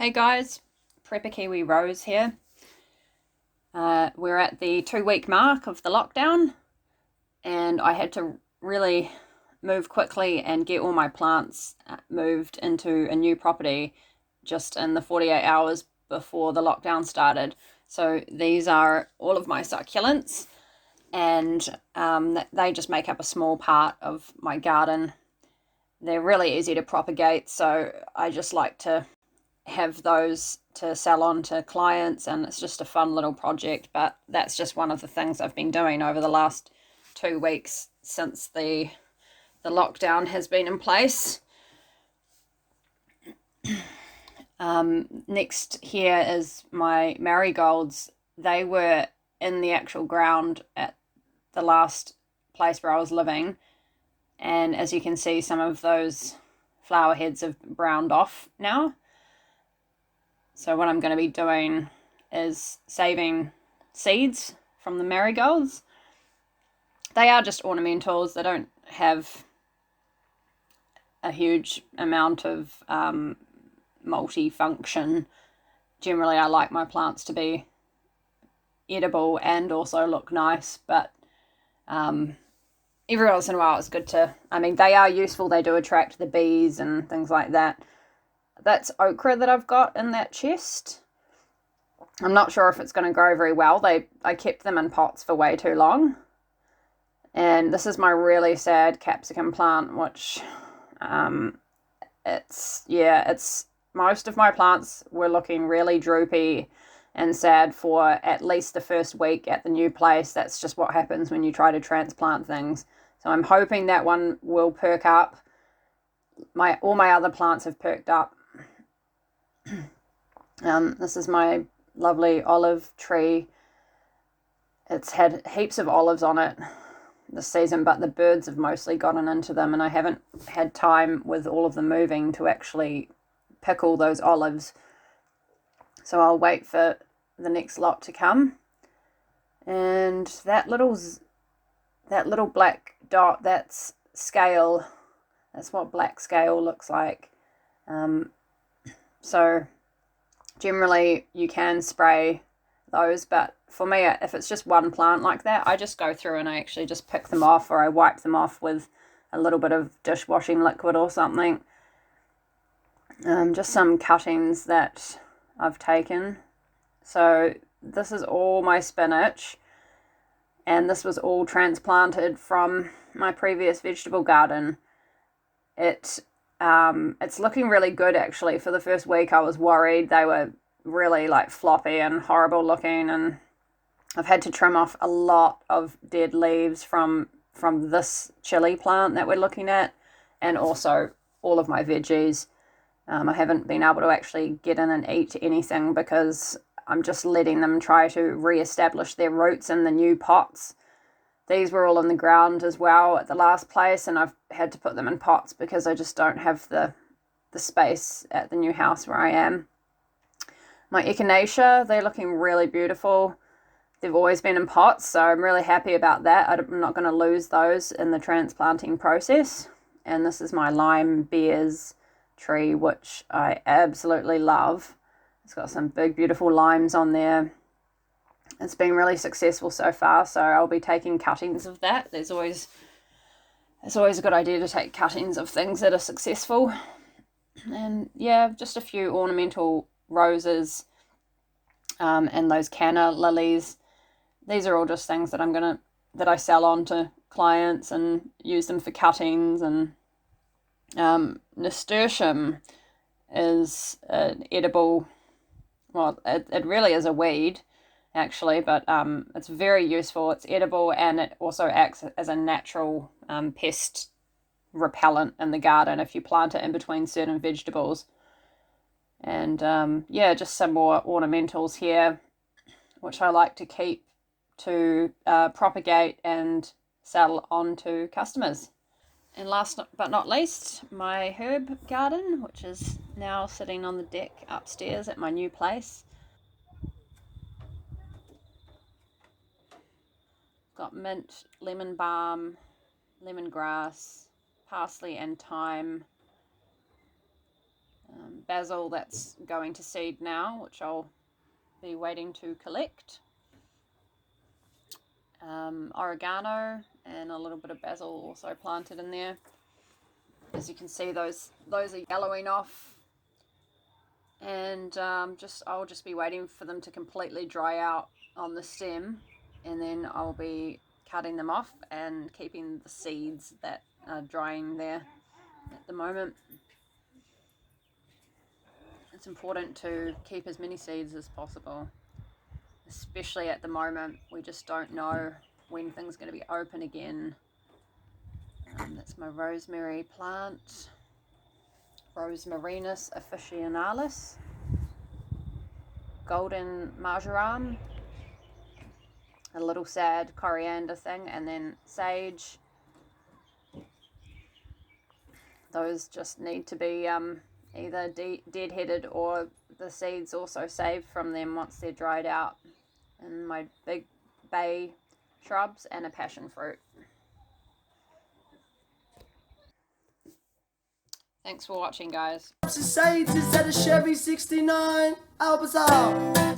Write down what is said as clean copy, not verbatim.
Hey guys, Prepper Kiwi Rose here. We're at the 2-week mark of the lockdown, and I had to really move quickly and get all my plants moved into a new property just in the 48 hours before the lockdown started. So these are all of my succulents, and they just make up a small part of my garden. They're really easy to propagate, so I just like to have those to sell on to clients, and it's just a fun little project. But that's just one of the things I've been doing over the last 2 weeks since the lockdown has been in place. Next here is my marigolds. They were in the actual ground at the last place where I was living, and as you can see, some of those flower heads have browned off now. So what I'm going to be doing is saving seeds from the marigolds. They are just ornamentals. They don't have a huge amount of multi-function. Generally, I like my plants to be edible and also look nice, but every once in a while it's good to, they are useful. They do attract the bees and things like that. That's okra that I've got in that chest. I'm not sure if it's going to grow very well. I kept them in pots for way too long. And this is my really sad capsicum plant, which it's most of my plants were looking really droopy and sad for at least the first week at the new place. That's just what happens when you try to transplant things. So I'm hoping that one will perk up. All my other plants have perked up. This is my lovely olive tree. It's had heaps of olives on it this season, but the birds have mostly gotten into them, and I haven't had time with all of them moving to actually pick all those olives. So I'll wait for the next lot to come. And that little black dot, that's scale. That's what black scale looks like. So generally you can spray those, but for me, if it's just one plant like that, I just go through and I actually just pick them off, or I wipe them off with a little bit of dishwashing liquid or something. Just some cuttings that I've taken. So this is all my spinach, and this was all transplanted from my previous vegetable garden. It's looking really good, actually. For the first week I was worried. They were really floppy and horrible looking, and I've had to trim off a lot of dead leaves from this chili plant that we're looking at, and also all of my veggies. I haven't been able to actually get in and eat anything because I'm just letting them try to re-establish their roots in the new pots. These were all in the ground as well at the last place, and I've had to put them in pots because I just don't have the space at the new house where I am. My echinacea, they're looking really beautiful. They've always been in pots, so I'm really happy about that. I'm not going to lose those in the transplanting process. And this is my lime beers tree, which I absolutely love. It's got some big, beautiful limes on there. It's been really successful so far, so I'll be taking cuttings of that. It's always a good idea to take cuttings of things that are successful. And yeah, just a few ornamental roses, and those canna lilies. These are all just things that I sell on to clients and use them for cuttings. And Nasturtium is an edible, well, it really is a weed, actually, but it's very useful. It's edible, and it also acts as a natural pest repellent in the garden if you plant it in between certain vegetables. And just some more ornamentals here, which I like to keep to propagate and sell on to customers. And last but not least, my herb garden, which is now sitting on the deck upstairs at my new place. Got mint, lemon balm, lemongrass, parsley and thyme. basil that's going to seed now, which I'll be waiting to collect. Oregano and a little bit of basil also planted in there. As you can see, those are yellowing off, and I'll just be waiting for them to completely dry out on the stem, and then I'll be cutting them off and keeping the seeds that are drying there at the moment. It's important to keep as many seeds as possible, especially at the moment. We just don't know when things are going to be open again. That's my rosemary plant, Rosmarinus officinalis, golden marjoram, a little sad coriander thing, and then sage. Those just need to be either dead-headed or the seeds also saved from them once they're dried out. And my big bay shrubs and a passion fruit. Thanks for watching, guys. Society's at a Chevy 69. Help us out.